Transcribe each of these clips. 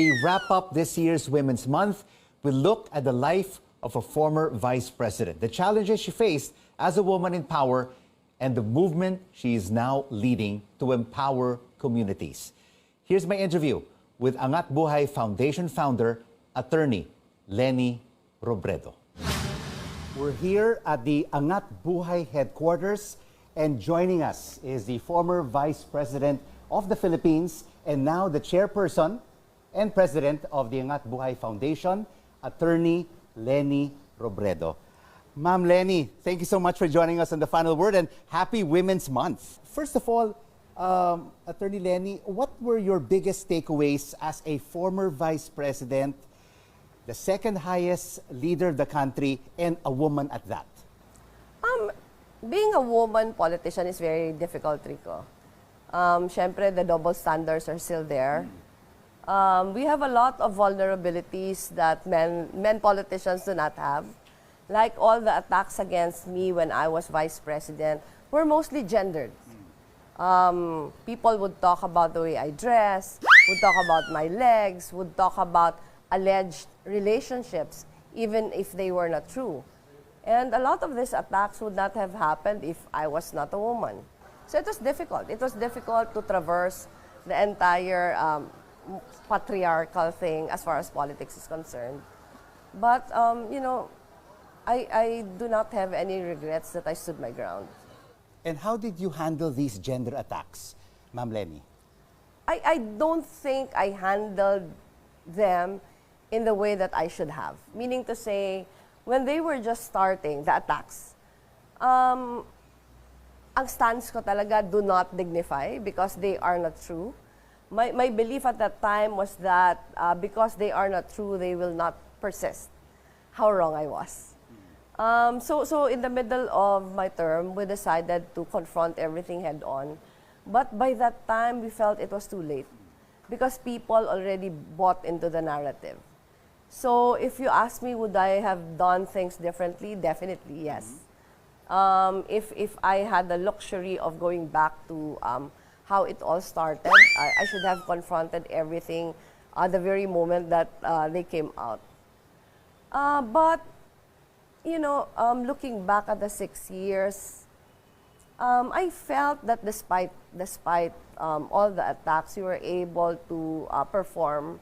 we wrap up this year's Women's Month, we look at the life of a former vice president, the challenges she faced as a woman in power, and the movement she is now leading to empower communities. Here's my interview with Angat Buhay Foundation founder, Attorney Leni Robredo. We're here at the Angat Buhay headquarters, and joining us is the former Vice President of the Philippines and now the chairperson and president of the Angat Buhay Foundation, Attorney Leni Robredo. Ma'am Leni, thank you so much for joining us on The Final Word, and happy Women's Month. First of all, Attorney Leni, what were your biggest takeaways as a former Vice President, the second highest leader of the country, and a woman at that? Being a woman politician is very difficult, Rico. Siyempre, the double standards are still there. We have a lot of vulnerabilities that men politicians do not have. Like all the attacks against me when I was vice president were mostly gendered. People would talk about the way I dress, would talk about my legs, would talk about alleged relationships, even if they were not true. And a lot of these attacks would not have happened if I was not a woman. So it was difficult. It was difficult to traverse the entire patriarchal thing as far as politics is concerned. But, you know, I do not have any regrets that I stood my ground. And how did you handle these gender attacks, Ma'am Leni? I don't think I handled them in the way that I should have. Meaning to say, when they were just starting, the attacks, ang stance ko talaga, do not dignify because they are not true. My belief at that time was that because they are not true, they will not persist. How wrong I was. So in the middle of my term, we decided to confront everything head on. But by that time, we felt it was too late because people already bought into the narrative. So if you ask me, would I have done things differently? Definitely, yes. If I had the luxury of going back to how it all started, I should have confronted everything at the very moment that they came out. But, you know, looking back at the 6 years, I felt that despite all the attacks, we were able to perform,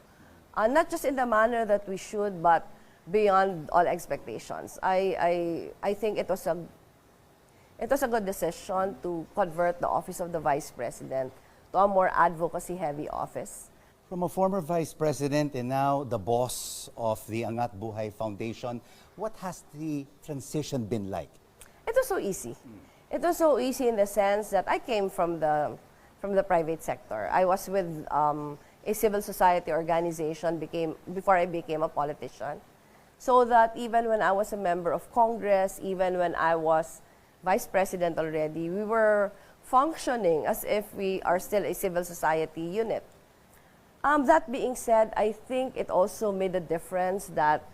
not just in the manner that we should, but beyond all expectations. I think it was a good decision to convert the office of the Vice President to a more advocacy-heavy office. From a former Vice President and now the boss of the Angat Buhay Foundation, what has the transition been like? It was so easy. It was so easy in the sense that I came from the private sector. I was with a civil society organization before I became a politician. So that even when I was a member of Congress, even when I was Vice President already, we were functioning as if we are still a civil society unit. That being said, I think it also made a difference that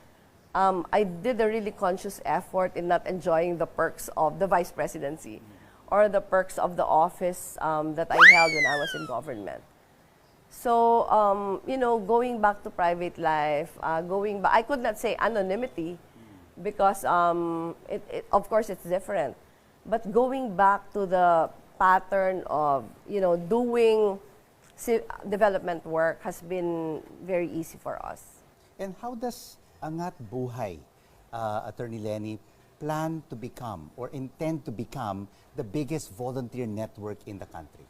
I did a really conscious effort in not enjoying the perks of the vice presidency or the perks of the office that I held when I was in government. So, you know, going back to private life, I could not say anonymity because, of course, it's different. But going back to the pattern of, you know, doing development work has been very easy for us. And how does Angat Buhay, Attorney Leni, plan to become or intend to become the biggest volunteer network in the country?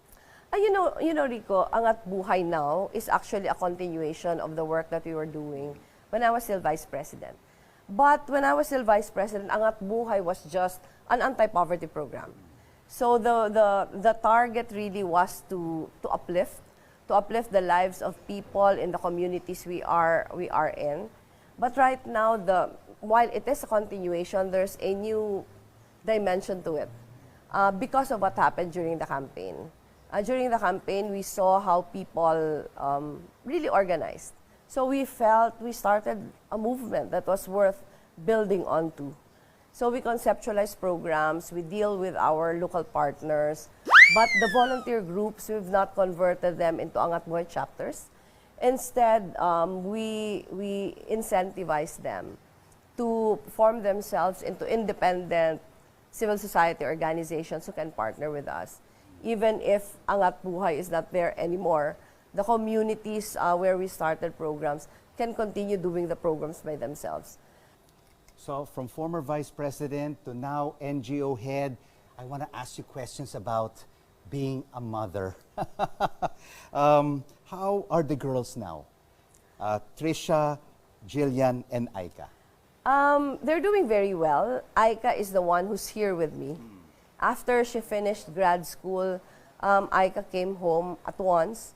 You know, Rico, Angat Buhay now is actually a continuation of the work that we were doing when I was still Vice President. But when I was still Vice President, Angat Buhay was just an anti-poverty program. So the target really was to uplift the lives of people in the communities we are in. But right now, while it is a continuation, there's a new dimension to it because of what happened during the campaign. During the campaign, we saw how people really organized. So we started a movement that was worth building onto. So we conceptualize programs, we deal with our local partners, but the volunteer groups, we've not converted them into Angat Buhay chapters. Instead, we incentivize them to form themselves into independent civil society organizations who can partner with us. Even if Angat Buhay is not there anymore, the communities where we started programs can continue doing the programs by themselves. So from former vice president to now NGO head, I want to ask you questions about being a mother. How are the girls now? Trisha, Jillian, and Aika. They're doing very well. Aika is the one who's here with me. After she finished grad school, Aika came home at once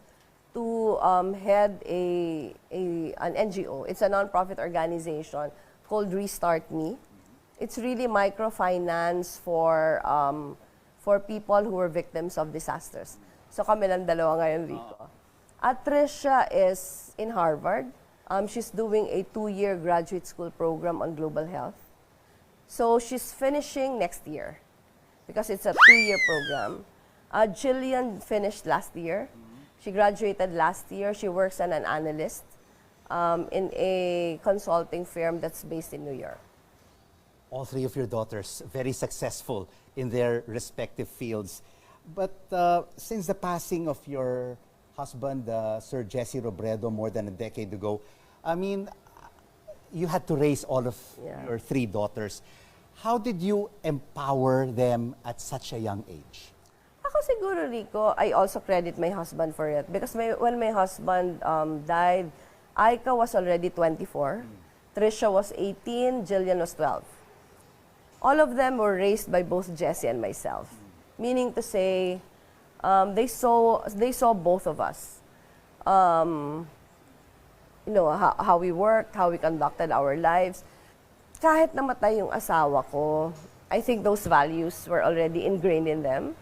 to head an NGO. It's a nonprofit organization called Restart Me. It's really microfinance for people who were victims of disasters. So kami lang dalawa ngayon dito. At Trisha is in Harvard. She's doing a 2-year graduate school program on global health. So she's finishing next year because it's a 2-year program. Jillian finished last year. She graduated last year. She works as an analyst in a consulting firm that's based in New York. All three of your daughters, very successful in their respective fields. But since the passing of your husband, Sir Jesse Robredo, more than a decade ago, I mean, you had to raise all of your 3 daughters. How did you empower them at such a young age? Ako siguro, Rico, I also credit my husband for it. Because when my husband died, Aika was already 24, Trisha was 18, Jillian was 12. All of them were raised by both Jesse and myself. Meaning to say, they saw both of us. You know, how we worked, how we conducted our lives. Kahit namatay yung asawa ko, I think those values were already ingrained in them.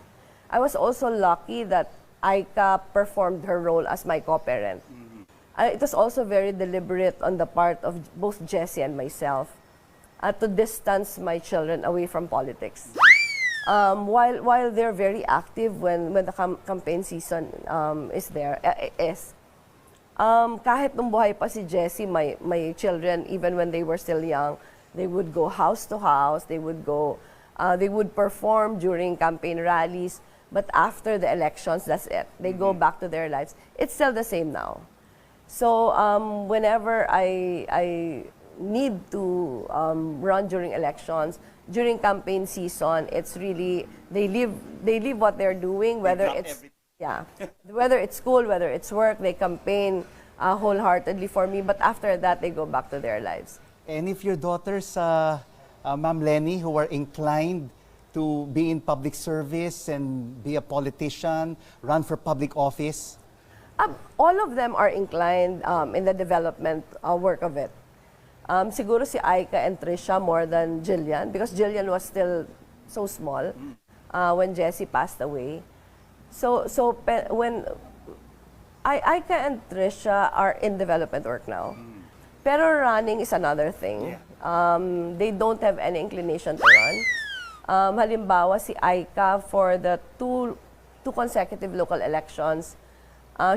I was also lucky that Aika performed her role as my co-parent. It was also very deliberate on the part of both Jesse and myself to distance my children away from politics. While they're very active when the campaign season is there, kahit nung buhay pa si Jessie, my children, even when they were still young, they would go house to house, they would perform during campaign rallies, but after the elections, that's it. They go back to their lives. It's still the same now. So whenever I need to run during elections, during campaign season, it's really, they leave what they're doing, whether it's whether it's school, whether it's work, they campaign wholeheartedly for me, but after that, they go back to their lives. And if your daughters, Ma'am Leni, who are inclined to be in public service and be a politician, run for public office? All of them are inclined in the development work of it. Siguro si Aika and Trisha more than Jillian, because Jillian was still so small when Jessie passed away. So when Aika and Trisha are in development work now. Pero running is another thing. They don't have any inclination to run. Halimbawa si Aika, for the two consecutive local elections,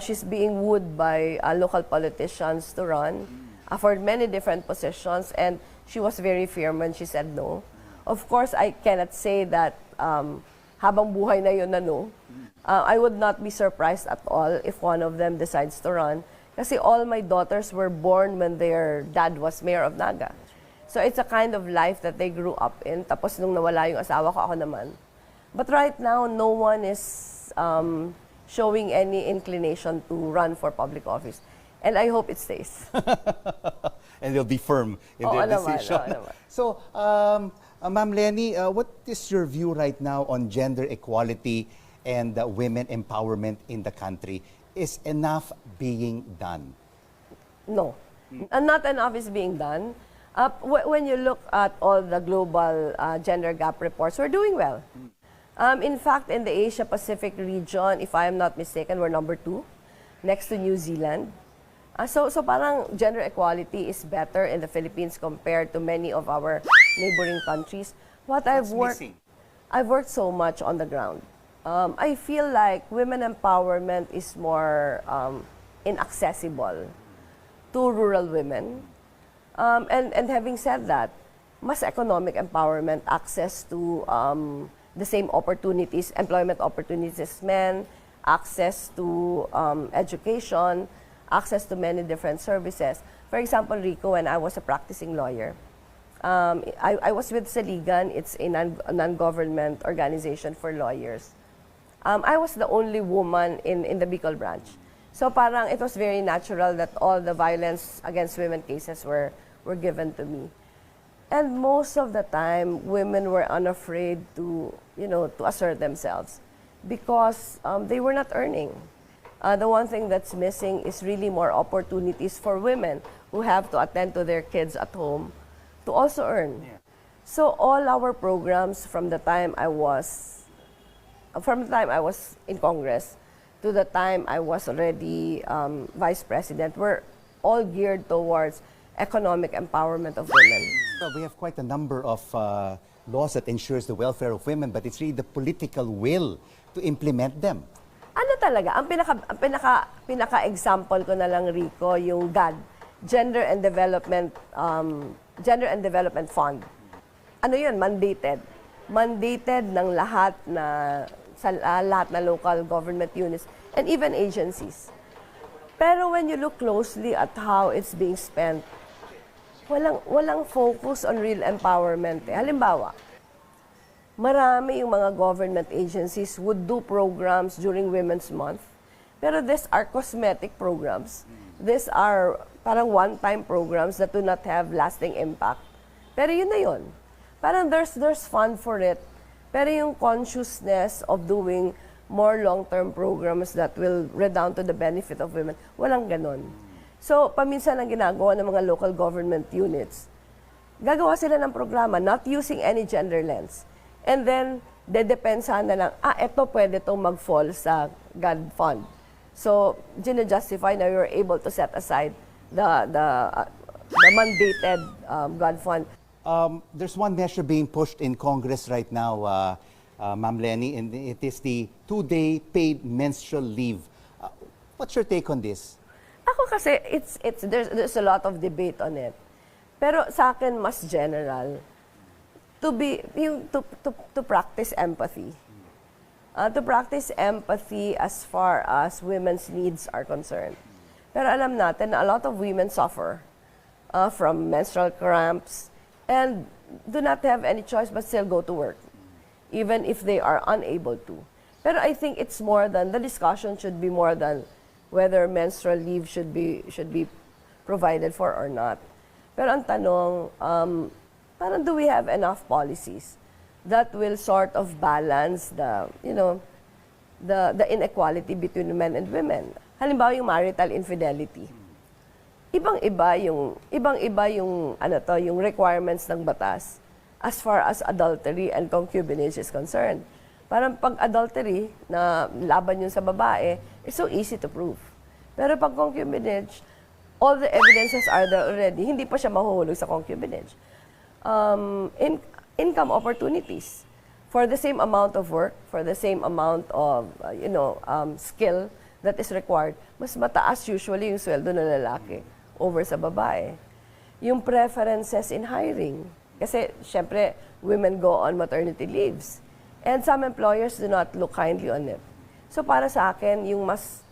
she's being wooed by local politicians to run for many different positions, and she was very firm when she said no. Of course, I cannot say that habang buhay na yun na no. I would not be surprised at all if one of them decides to run. Kasi all my daughters were born when their dad was mayor of Naga. So it's a kind of life that they grew up in. Tapos nung nawala yung asawa ko, ako naman. But right now, no one is showing any inclination to run for public office. And I hope it stays. And they'll be firm in their decision. So, Ma'am Leni, what is your view right now on gender equality and women empowerment in the country? Is enough being done? No. Not enough is being done. When you look at all the global gender gap reports, we're doing well. In fact, in the Asia-Pacific region, if I am not mistaken, we're number 2, next to New Zealand. So parang gender equality is better in the Philippines compared to many of our neighboring countries. I've worked so much on the ground. I feel like women empowerment is more inaccessible to rural women. And having said that, mas economic empowerment, access to the same opportunities, employment opportunities as men, access to education, access to many different services. For example, Rico, when I was a practicing lawyer, I was with Saligan. It's a non-government organization for lawyers. I was the only woman in the Bicol branch. So parang it was very natural that all the violence against women cases were given to me. And most of the time, women were unafraid to assert themselves because they were not earning. The one thing that's missing is really more opportunities for women who have to attend to their kids at home to also earn. Yeah. So all our programs from the time I was in Congress to the time I was already Vice President were all geared towards economic empowerment of women. So we have quite a number of laws that ensures the welfare of women, but it's really the political will to implement them. Ano talaga, ang pinaka-example ko na lang, Rico, yung GAD, Gender and Development Fund. Ano yun? Mandated. Mandated ng lahat na local government units and even agencies. Pero when you look closely at how it's being spent, walang focus on real empowerment. Halimbawa, marami yung mga government agencies would do programs during Women's Month. Pero these are cosmetic programs. These are parang one-time programs that do not have lasting impact. Pero yun na yun. Parang there's fund for it. Pero yung consciousness of doing more long-term programs that will redound to the benefit of women, walang ganon. So, paminsan ang ginagawa ng mga local government units, gagawa sila ng programa not using any gender lens. And then, dedepensahan na lang, eto pwede itong mag-fall sa God Fund. So, gina-justify na you're able to set aside the mandated God Fund. There's one measure being pushed in Congress right now, Ma'am Leni, and it is the 2-day paid menstrual leave. What's your take on this? Ako kasi, there's a lot of debate on it. Pero sa akin, mas general. To practice empathy. To practice empathy as far as women's needs are concerned. Pero alam natin na a lot of women suffer from menstrual cramps and do not have any choice but still go to work, even if they are unable to. Pero I think it's more than, the discussion should be more than whether menstrual leave should be provided for or not. Pero ang tanong, parang do we have enough policies that will sort of balance the inequality between men and women? Halimbawa yung marital infidelity. Ibang-iba yung yung requirements ng batas as far as adultery and concubinage is concerned. Parang pag adultery na laban yun sa babae, it's so easy to prove. Pero pag concubinage, all the evidences are there already. Hindi pa siya mahuhulog sa concubinage. Income opportunities. For the same amount of work, for the same amount of skill that is required, mas mataas usually yung sweldo ng lalaki over sa babae. Yung preferences in hiring. Kasi, syempre, women go on maternity leaves. And some employers do not look kindly on it. So, para sa akin, yung mas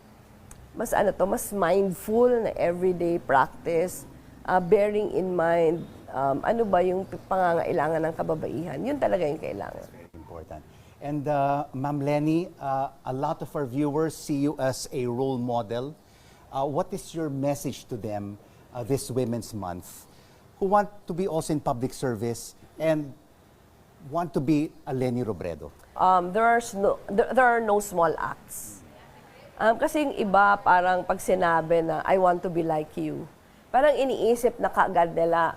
mindful na everyday practice, bearing in mind, ano ba yung pangangailangan ng kababaihan. Yun talaga yung kailangan. Very important. And Ma'am Leni, a lot of our viewers see you as a role model. What is your message to them this Women's Month, who want to be also in public service and want to be a Leni Robredo? There are no small acts. Kasi yung iba, parang pag sinabi na, I want to be like you, parang iniisip na kaagad nila,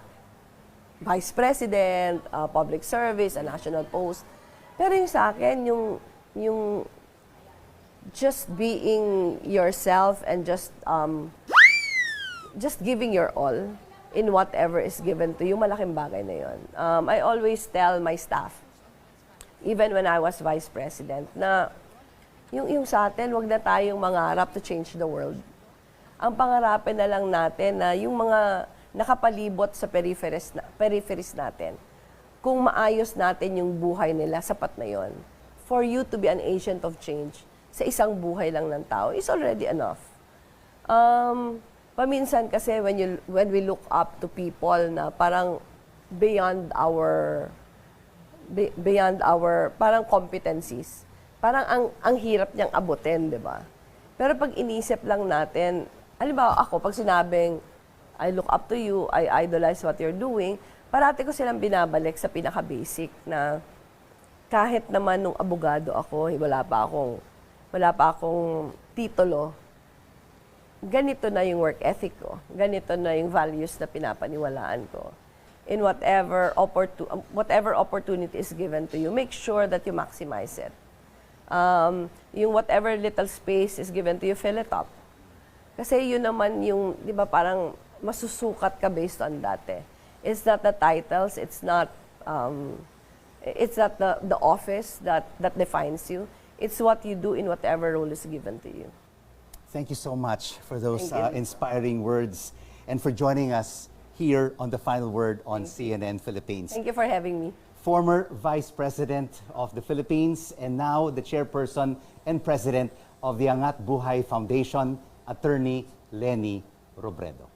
Vice President, public service, a national post. Pero yung sa akin, yung just being yourself and just giving your all in whatever is given to you, malaking bagay na yun. I always tell my staff, even when I was Vice President, na yung sa atin, wag na tayong mangarap to change the world. Ang pangarapin na lang natin na yung mga nakapalibot sa peripheries natin, kung maayos natin yung buhay nila, sapat na yon. For you to be an agent of change sa isang buhay lang ng tao is already enough. Paminsan kasi when we look up to people na parang beyond our parang competencies, parang ang hirap niyang abutin, di ba? Pero pag inisip lang natin, halimbawa ako, pag sinabing, I look up to you, I idolize what you're doing, parati ko silang binabalik sa pinaka-basic na kahit naman nung abogado ako, wala pa akong titulo, ganito na yung work ethic ko, ganito na yung values na pinapaniwalaan ko. In whatever opportunity is given to you, make sure that you maximize it. Yung whatever little space is given to you, fill it up. Kasi yun naman yung, di ba, parang masusukat ka based on that eh. It's not the titles, it's not the office that defines you. It's what you do in whatever role is given to you. Thank you so much for those Thank you. inspiring words and for joining us here on The Final Word on CNN Philippines. Thank you for having me. Former Vice President of the Philippines and now the Chairperson and President of the Buhay Foundation, Attorney Leni Robredo.